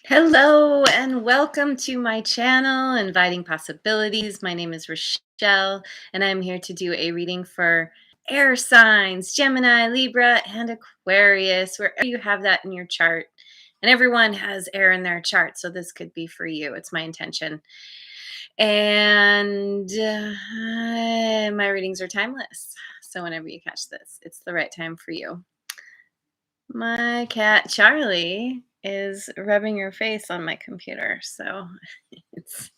Hello and welcome to my channel, Inviting Possibilities. My name is Rochelle, and I'm here to do a reading for air signs, Gemini, Libra, and Aquarius, wherever you have that in your chart. And everyone has air in their chart, so this could be for you. It's my intention. And my readings are timeless. So whenever you catch this, it's the right time for you. My cat Charlie is rubbing her face on my computer, so it's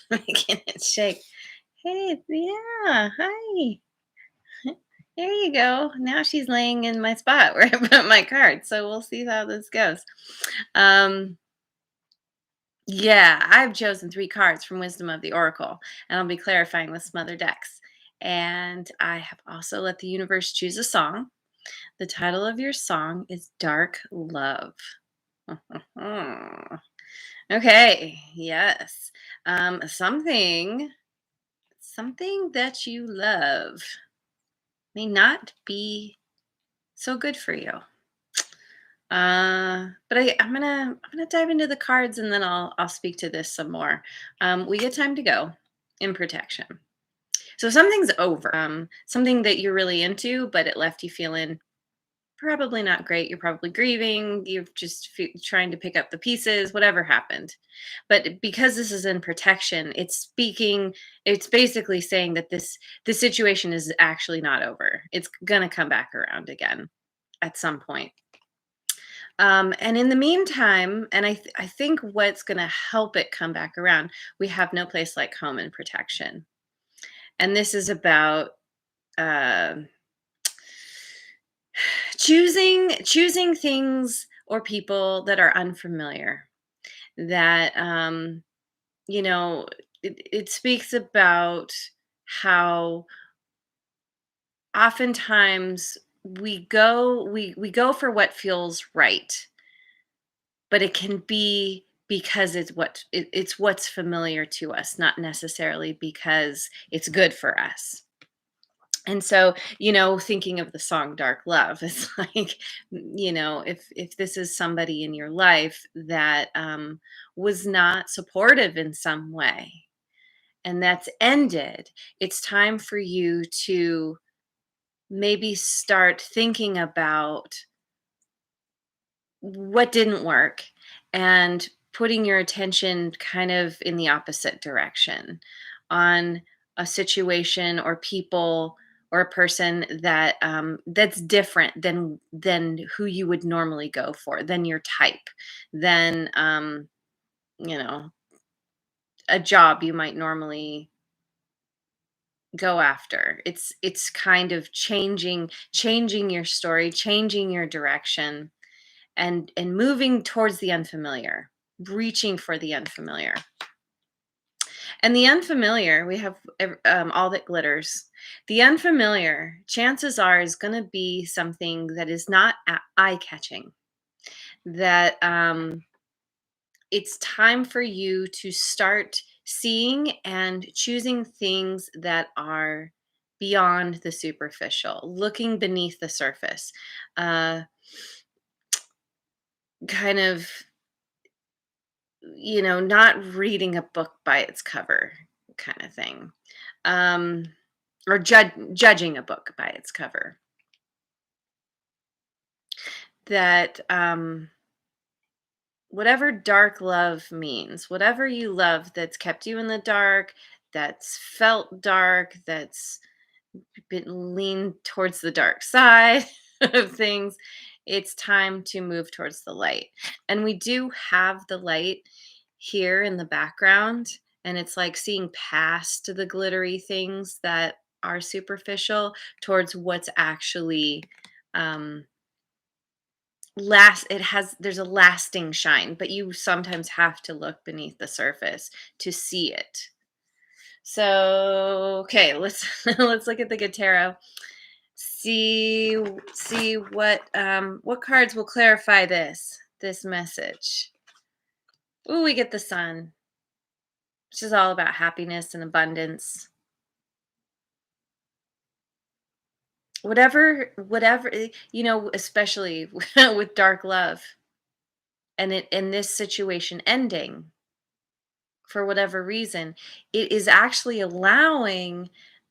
making it shake. Hey, yeah, hi. There you go. Now she's laying in my spot where I put my card. So we'll see how this goes. Um, yeah, I've chosen 3 cards from Wisdom of the Oracle, and I'll be clarifying with some other decks. And I have also let the universe choose a song. The title of your song is Dark Love. Okay, yes. Something that you love may not be so good for you. But I'm gonna dive into the cards and then I'll speak to this some more. We get time to go in protection. So something's over. Something that you're really into, but it left you feeling probably not great. You're probably grieving. You're just trying to pick up the pieces, whatever happened. But because this is in protection, it's basically saying that this situation is actually not over. It's going to come back around again at some point. And in the meantime, and I think what's going to help it come back around, we have no place like home and protection. And this is about uh, choosing things or people that are unfamiliar, that it speaks about how oftentimes we go for what feels right, but it can be because it's what's familiar to us, not necessarily because it's good for us. And so, thinking of the song Dark Love, it's like, if this is somebody in your life that was not supportive in some way and that's ended, it's time for you to maybe start thinking about what didn't work and putting your attention kind of in the opposite direction on a situation or people or a person that's different than who you would normally go for, than your type, than you know a job you might normally go after. It's kind of changing your story, changing your direction, and moving towards the unfamiliar, reaching for the unfamiliar. And the unfamiliar, we have all that glitters. The unfamiliar, chances are, is going to be something that is not eye catching. That it's time for you to start seeing and choosing things that are beyond the superficial, looking beneath the surface, uh, kind of, not reading a book by its cover, kind of thing, um, or judging a book by its cover. That whatever dark love means, whatever you love that's kept you in the dark, that's felt dark, that's been leaned towards the dark side of things, it's time to move towards the light. And we do have the light here in the background, and it's like seeing past the glittery things that are superficial towards what's actually um there's a lasting shine, but you sometimes have to look beneath the surface to see it. So, okay, let's let's look at the good tarot. See what cards will clarify this message. Ooh, we get the sun, which is all about happiness and abundance. Whatever, especially with dark love. and this situation ending for whatever reason, it is actually allowing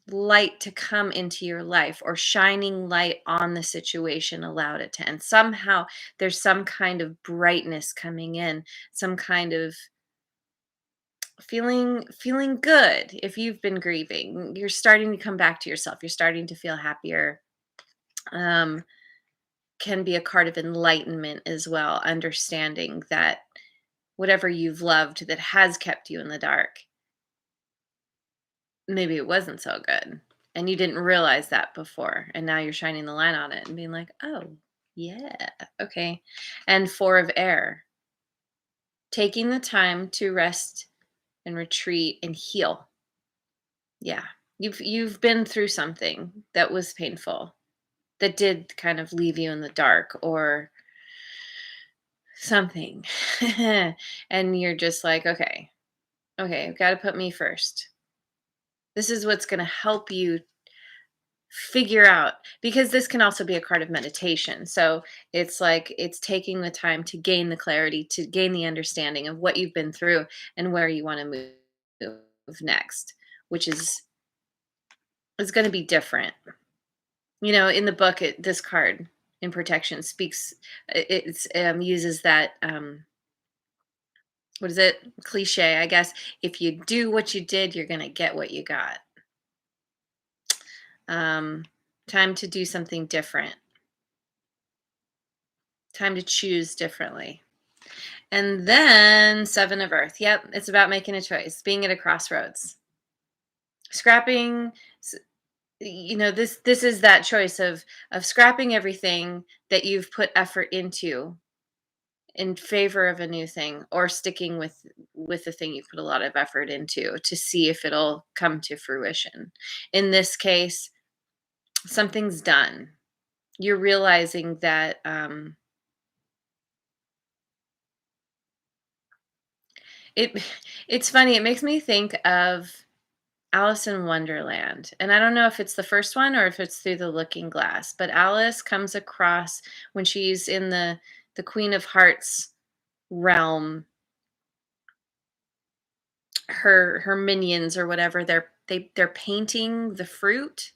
light to come into your life, or shining light on the situation allowed it to end. Somehow there's some kind of brightness coming in, some kind of feeling good. If you've been grieving, you're starting to come back to yourself. You're starting to feel happier. Um, can be a card of enlightenment as well, understanding that whatever you've loved that has kept you in the dark, maybe it wasn't so good. And you didn't realize that before. And now you're shining the light on it and being like, oh, yeah, okay. And Four of Air, taking the time to rest and retreat and heal. Yeah. You've been through something that was painful, that did kind of leave you in the dark or something. And you're just like, okay, I've got to put me first. This is what's going to help you figure out, because this can also be a card of meditation. So it's like it's taking the time to gain the clarity, to gain the understanding of what you've been through and where you want to move next, which is going to be different. In the book, this card in protection speaks, it's uses that what is it, cliche, I guess. If you do what you did, you're going to get what you got. um Time to do something different, time to choose differently. And then Seven of Earth, yep, it's about making a choice, being at a crossroads, scrapping. This is that choice of scrapping everything that you've put effort into in favor of a new thing, or sticking with the thing you put a lot of effort into to see if it'll come to fruition. In this case, something's done. You're realizing that it it's funny, it makes me think of Alice in Wonderland. And I don't know if it's the first one or if it's through the looking glass, but Alice comes across, when she's in the Queen of Hearts realm, her minions or whatever, they're painting the fruit.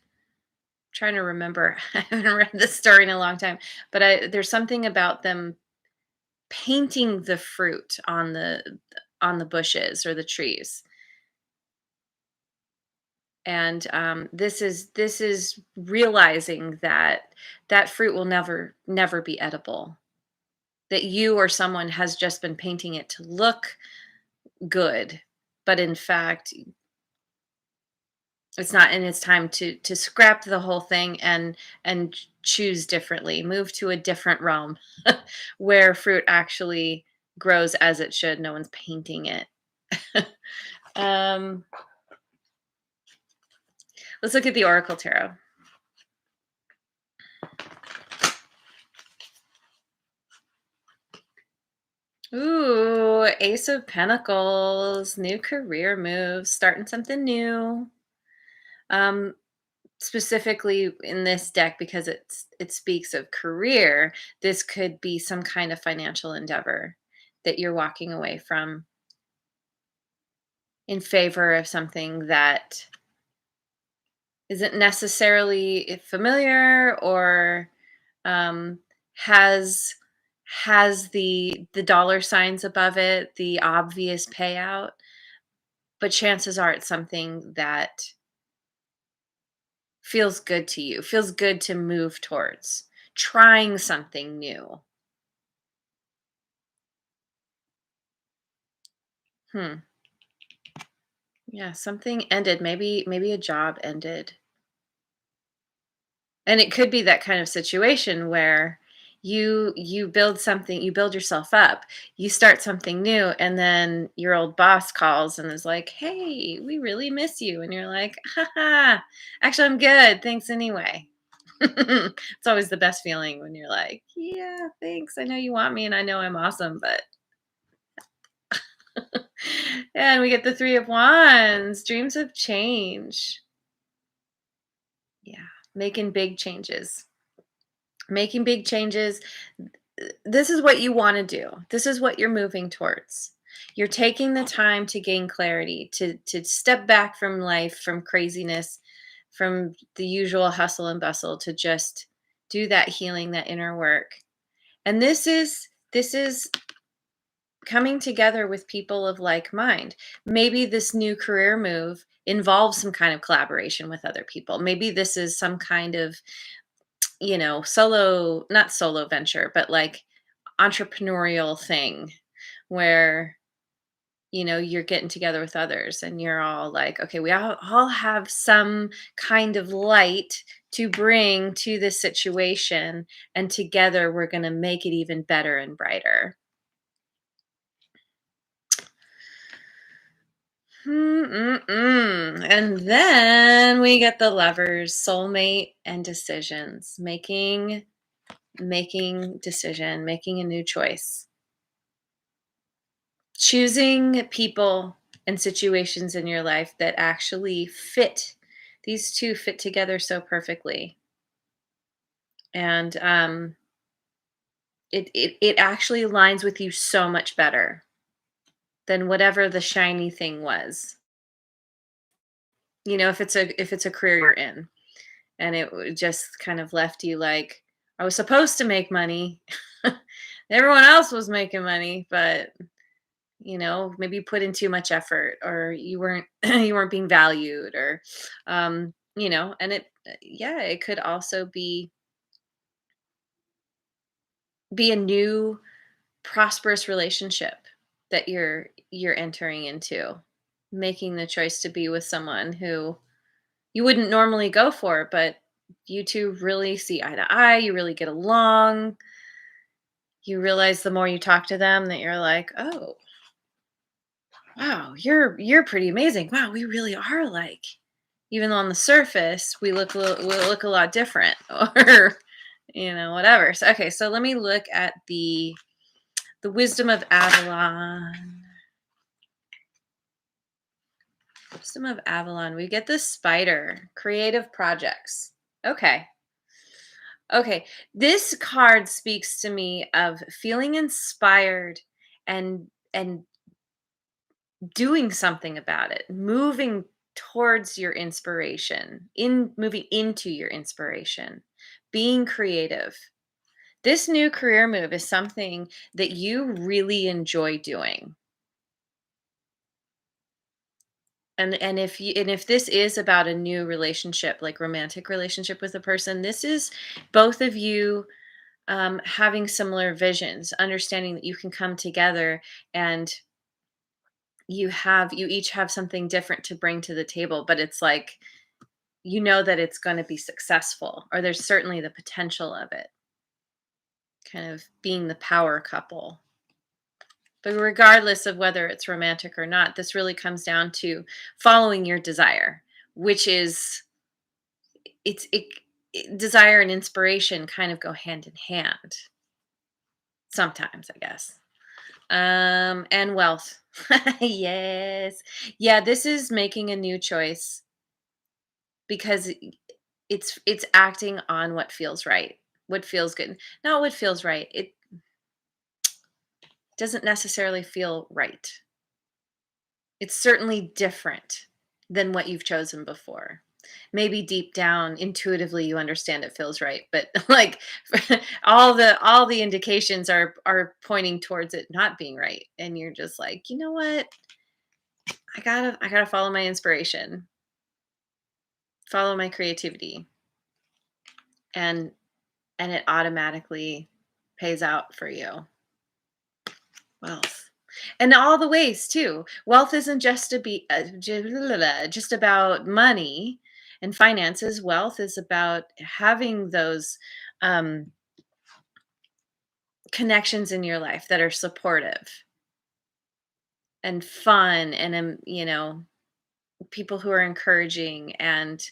Trying to remember. I haven't read this story in a long time, but there's something about them painting the fruit on the bushes or the trees. And this is realizing that that fruit will never be edible, that you or someone has just been painting it to look good, but in fact it's not. And it's time to scrap the whole thing and choose differently, move to a different realm where fruit actually grows as it should. No one's painting it. um let's look at the Oracle Tarot. Ooh, Ace of Pentacles, new career moves, starting something new. Um, Specifically in this deck, because it speaks of career, this could be some kind of financial endeavor that you're walking away from in favor of something that isn't necessarily familiar, or um, has the dollar signs above it, the obvious payout, but chances are it's something that feels good to you, feels good to move towards, trying something new. Hmm. Yeah, something ended. Maybe a job ended. And it could be that kind of situation where you build something, you build yourself up, you start something new, and then your old boss calls and is like, "Hey, we really miss you." And you're like, "Haha, actually I'm good. Thanks anyway." It's always the best feeling when you're like, "Yeah, thanks. I know you want me and I know I'm awesome, but." And we get the Three of Wands, dreams of change. Yeah, making big changes. Making big changes. this is what you want to do. This is what you're moving towards. You're taking the time to gain clarity, to step back from life, from craziness, from the usual hustle and bustle, to just do that healing, that inner work. And this is coming together with people of like mind. Maybe this new career move involves some kind of collaboration with other people. Maybe this is some kind of, solo, not solo venture, but like entrepreneurial thing where you're getting together with others and you're all like, okay, we all have some kind of light to bring to this situation, and together we're going to make it even better and brighter. And then we get the lovers, soulmate, and decisions, making decision, making a new choice, choosing people and situations in your life that actually fit. These two fit together so perfectly, and it actually aligns with you so much better than whatever the shiny thing was. If it's a career you're in, and just kind of left you like, I was supposed to make money. Everyone else was making money, but maybe you put in too much effort, or you weren't you weren't being valued, or and it could also be a new prosperous relationship that you're entering into, making the choice to be with someone who you wouldn't normally go for, but you two really see eye to eye, you really get along. You realize the more you talk to them that you're like, "Oh, wow, you're pretty amazing. Wow, we really are alike." Even though on the surface we look a lot different, or whatever. So, okay, so let me look at the wisdom of Avalon. Wisdom of Avalon. We get the spider, creative projects. Okay. Okay. This card speaks to me of feeling inspired and doing something about it, moving towards your inspiration, in moving into your inspiration, being creative. This new career move is something that you really enjoy doing. And if this is about a new relationship, like romantic relationship with a person, this is both of you having similar visions, understanding that you can come together, and you each have something different to bring to the table, but it's like, that it's going to be successful, or there's certainly the potential of it, kind of being the power couple. But regardless of whether it's romantic or not, this really comes down to following your desire, which is desire and inspiration kind of go hand in hand sometimes, I guess. And wealth. Yes. Yeah, this is making a new choice because it's acting on what feels right, what feels good. Not what feels right. It doesn't necessarily feel right. It's certainly different than what you've chosen before. Maybe deep down, intuitively, you understand it feels right, but like all the indications are pointing towards it not being right, and you're just like, you know what? I gotta follow my inspiration, follow my creativity, and it automatically pays out for you. Wealth. And all the ways too. Wealth isn't just just about money and finances. Wealth is about having those um, connections in your life that are supportive and fun, and people who are encouraging and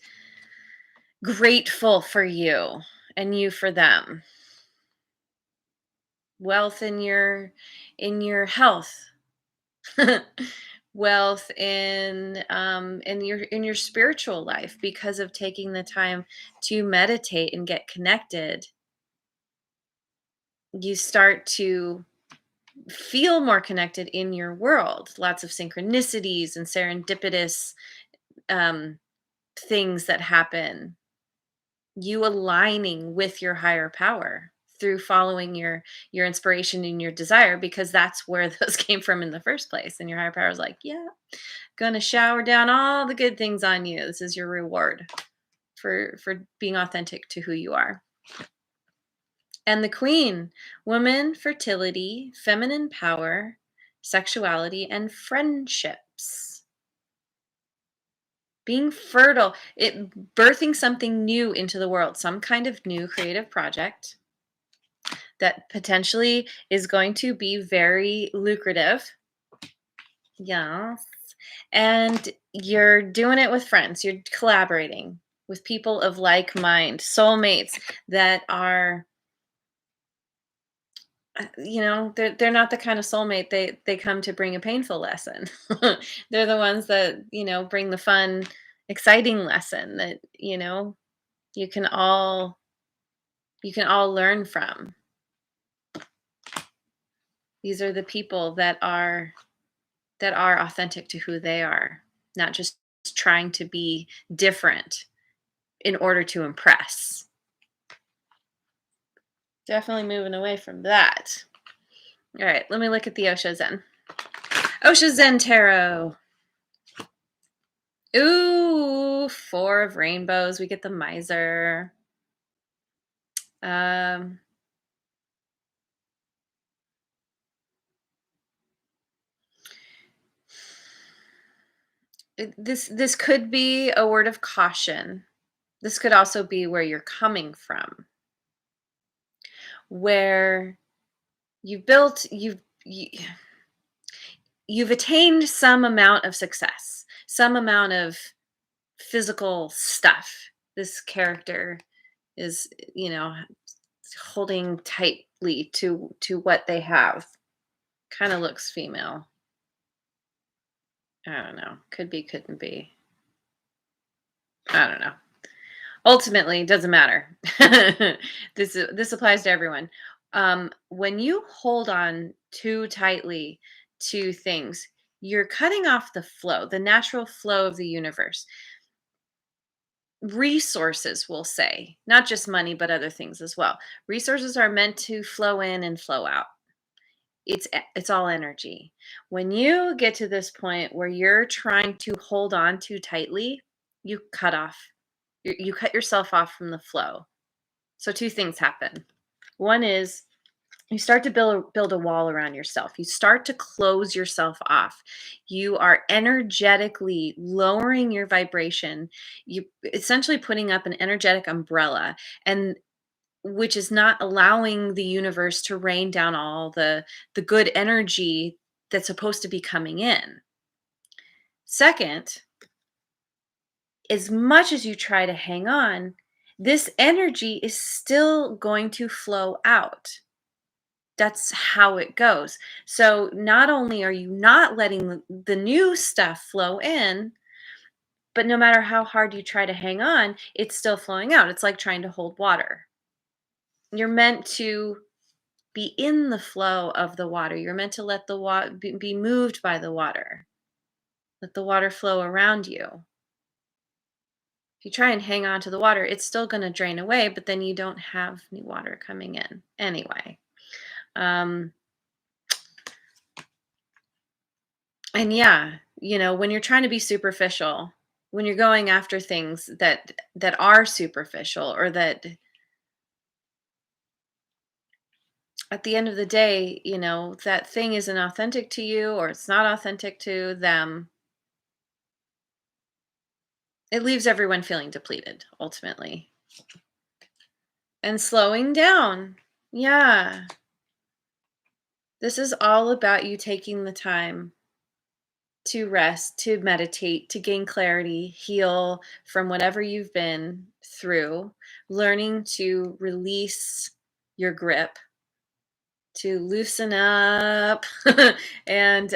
grateful for you, and you for them. Wealth in your health. Wealth in your spiritual life, because of taking the time to meditate and get connected you start to feel more connected in your world. Lots of synchronicities and serendipitous um, things that happen. You aligning with your higher power through following your inspiration and your desire, because that's where those came from in the first place. And your higher power is like, yeah, gonna shower down all the good things on you. This is your reward for being authentic to who you are. And the queen, woman, fertility, feminine power, sexuality, and friendships. Being fertile, birthing something new into the world, some kind of new creative project that potentially is going to be very lucrative. Yes. And you're doing it with friends. You're collaborating with people of like mind, soulmates that are they're not the kind of soulmate they come to bring a painful lesson. They're the ones that, bring the fun, exciting lesson that, you can all you can all learn from. These are the people that are authentic to who they are, not just trying to be different in order to impress. Definitely moving away from that. All right, let me look at the Osho Zen. Osho Zen Tarot. Ooh, 4 of rainbows. We get the miser. Um, this could be a word of caution. This could also be where you're coming from, where you've built, you've attained some amount of success, some amount of physical stuff. This character is, holding tightly to what they have. Kind of looks female. I don't know. Could be, couldn't be. I don't know. Ultimately, it doesn't matter. This applies to everyone. When you hold on too tightly to things, you're cutting off the flow, the natural flow of the universe. Resources, we'll say, not just money, but other things as well. Resources are meant to flow in and flow out. It's all energy. When you get to this point where you're trying to hold on too tightly, you cut off. You cut yourself off from the flow. So 2 things happen. One is you start to build a wall around yourself. You start to close yourself off. You are energetically lowering your vibration. You essentially putting up an energetic umbrella, and which is not allowing the universe to rain down all the good energy that's supposed to be coming in. Second, as much as you try to hang on, this energy is still going to flow out. That's how it goes. So not only are you not letting the new stuff flow in, but no matter how hard you try to hang on, it's still flowing out. It's like trying to hold water. You're meant to be in the flow of the water. You're meant to let the water be moved by the water. Let the water flow around you. If you try and hang on to the water, it's still going to drain away, but then you don't have new water coming in anyway. Um, and yeah, when you're trying to be superficial, when you're going after things that are superficial, or that at the end of the day, that thing isn't authentic to you, or it's not authentic to them, it leaves everyone feeling depleted ultimately. And slowing down. Yeah. This is all about you taking the time to rest, to meditate, to gain clarity, heal from whatever you've been through, learning to release your grip, to loosen up, and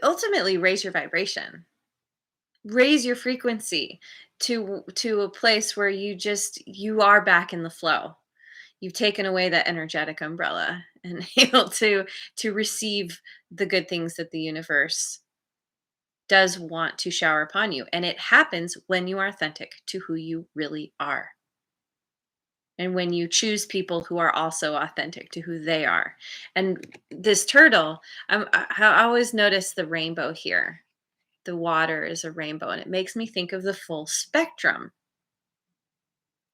ultimately raise your vibration, raise your frequency. to a place where you are back in the flow. You've taken away that energetic umbrella and able to receive the good things that the universe does want to shower upon you. And it happens when you are authentic to who you really are. And when you choose people who are also authentic to who they are. And this turtle, I always notice the rainbow here. The water is a rainbow, and it makes me think of the full spectrum.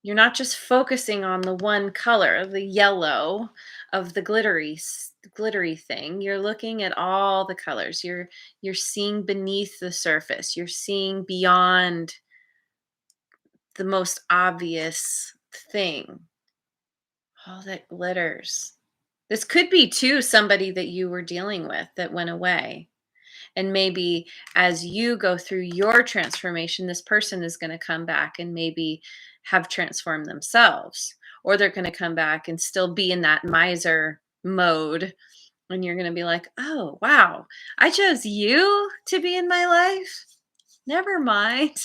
You're not just focusing on the one color, the yellow of the glittery thing. You're looking at all the colors. You're seeing beneath the surface. You're seeing beyond the most obvious thing. All that glitters. This could be too somebody that you were dealing with that went away. And maybe as you go through your transformation, this person is going to come back and maybe have transformed themselves, or they're going to come back and still be in that miser mode. And you're going to be like, oh, wow, I chose you to be in my life. Never mind.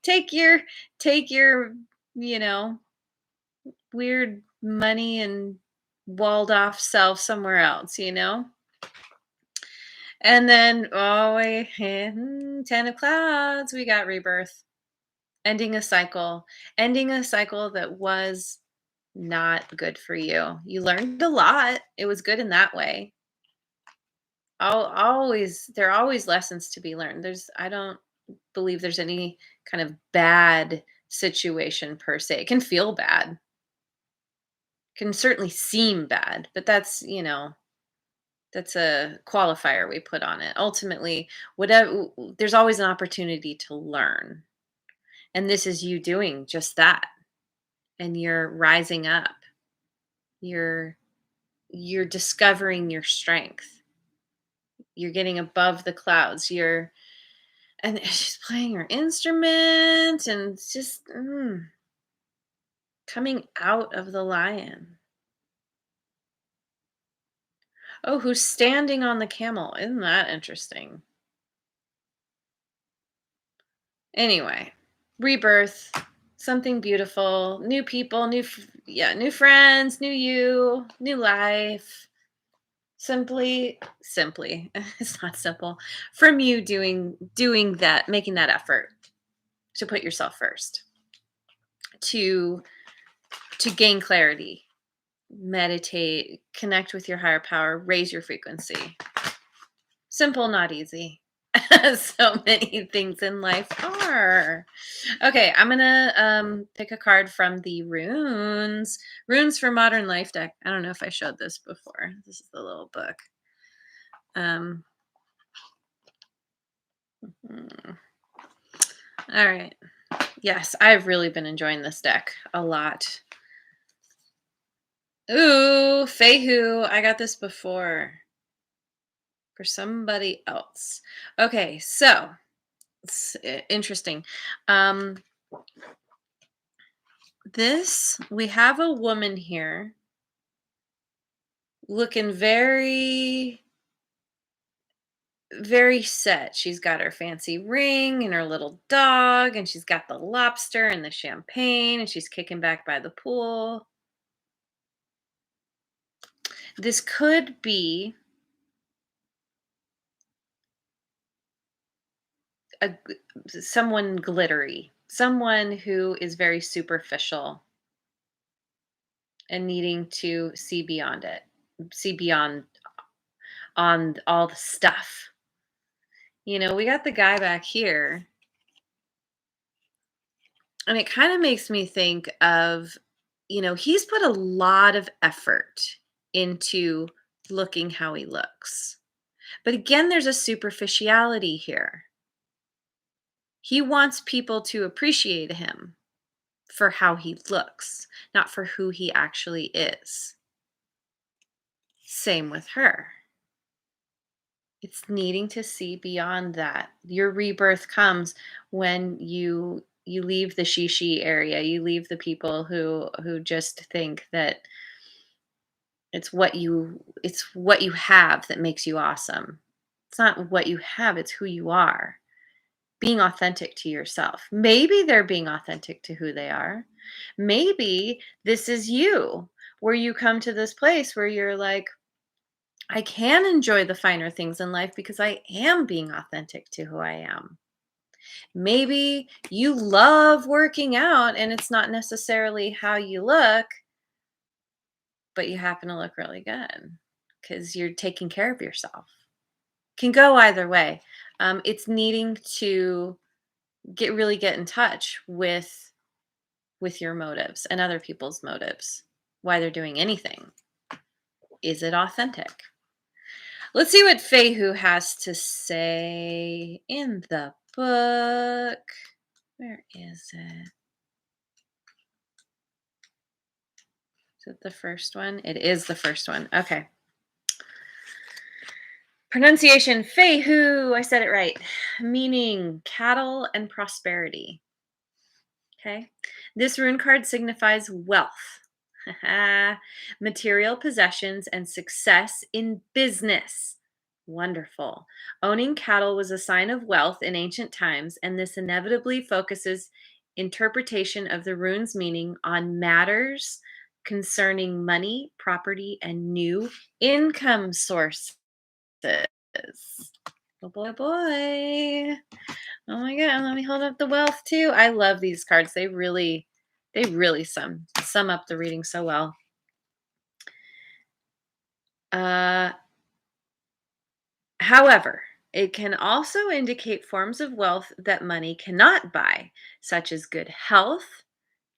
take your, take your, you know, weird money and walled off self somewhere else. And then, oh, wait, 10 of clouds, we got rebirth, ending a cycle that was not good for you. You learned a lot. It was good in that way. There are always lessons to be learned. I don't believe there's any kind of bad situation per se. It can feel bad, can certainly seem bad, but that's a qualifier we put on it. Ultimately, whatever, there's always an opportunity to learn. And this is you doing just that. And you're rising up. You're you're discovering your strength. You're getting above the clouds. And she's playing her instrument and it's just coming out of the lion. Oh, who's standing on the camel? Isn't that interesting? Anyway, rebirth, something beautiful, new people, new friends, new you, new life. Simply, it's not simple. From you doing that, making that effort to put yourself first, to gain clarity, meditate, connect with your higher power, raise your frequency. Simple, not easy. So many things in life are. Okay, I'm gonna pick a card from the Runes for Modern Life deck. I don't know if I showed this before. This is the little book. Um, hmm. All right. Yes, I've really been enjoying this deck a lot. Ooh, Fehu. I got this before for somebody else. Okay, so it's interesting. We have a woman here looking very, very set. She's got her fancy ring and her little dog, and she's got the lobster and the champagne, and she's kicking back by the pool. This could be a someone glittery, someone who is very superficial and needing to see beyond it, see beyond on all the stuff. We got the guy back here, and it kind of makes me think of, he's put a lot of effort into looking how he looks. But again, there's a superficiality here. He wants people to appreciate him for how he looks, not for who he actually is. Same with her. It's needing to see beyond that. Your rebirth comes when you leave the shishi area. You leave the people who just think that it's what you have that makes you awesome. It's not what you have, it's who you are. being authentic to yourself. Maybe they're being authentic to who they are. Maybe this is you, where you come to this place where you're like, I can enjoy the finer things in life because I am being authentic to who I am. Maybe you love working out and it's not necessarily how you look, but you happen to look really good because you're taking care of yourself. Can go either way. It's needing to get in touch with your motives and other people's motives. Why they're doing anything. Is it authentic? Let's see what Fehu has to say in the book. Where is it? Is it the first one? It is the first one. Okay. Pronunciation Fehu. I said it right. Meaning cattle and prosperity. Okay. This rune card signifies wealth, material possessions, and success in business. Wonderful. Owning cattle was a sign of wealth in ancient times, and this inevitably focuses interpretation of the rune's meaning on matters concerning money, property, and new income sources. Oh boy, boy. Oh my god, let me hold up the wealth too. I love these cards. They really sum up the reading so well. However, it can also indicate forms of wealth that money cannot buy, such as good health,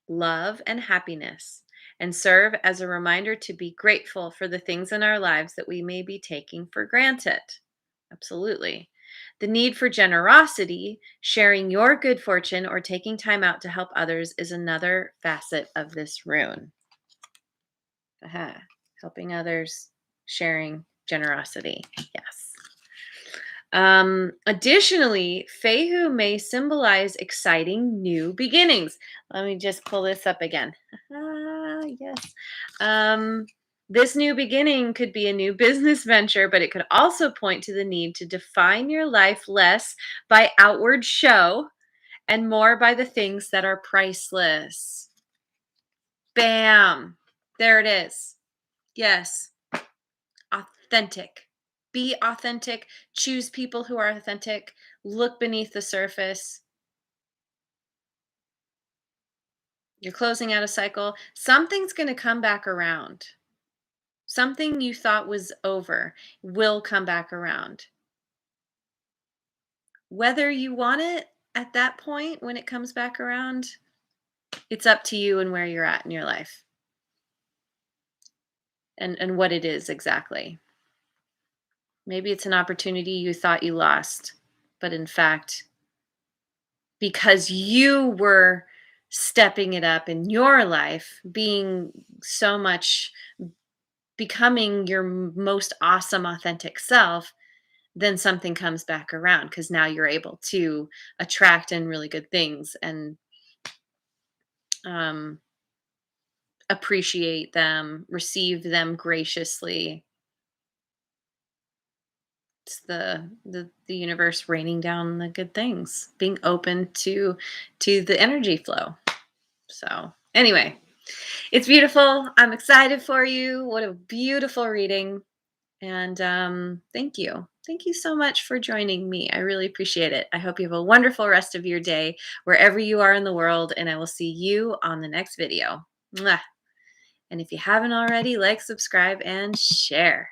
love, and happiness, and serve as a reminder to be grateful for the things in our lives that we may be taking for granted. Absolutely. The need for generosity, sharing your good fortune, or taking time out to help others is another facet of this rune. Aha. Helping others, sharing, generosity. Yes. Additionally, Fehu may symbolize exciting new beginnings. Let me just pull this up again. Yes. This new beginning could be a new business venture, but it could also point to the need to define your life less by outward show and more by the things that are priceless. Bam. There it is. Yes. Authentic. Be authentic. Choose people who are authentic. Look beneath the surface. You're closing out a cycle. Something's going to come back around. Something you thought was over will come back around. Whether you want it at that point when it comes back around, it's up to you and where you're at in your life and what it is exactly. Maybe it's an opportunity you thought you lost, but in fact, because you were stepping it up in your life, being so much, becoming your most awesome, authentic self, then something comes back around because now you're able to attract in really good things and um, appreciate them, receive them graciously. It's the universe raining down the good things, being open to the energy flow. So anyway, it's beautiful. I'm excited for you. What a beautiful reading. And thank you. Thank you so much for joining me. I really appreciate it. I hope you have a wonderful rest of your day, wherever you are in the world. And I will see you on the next video. Mwah. And if you haven't already, like, subscribe, and share.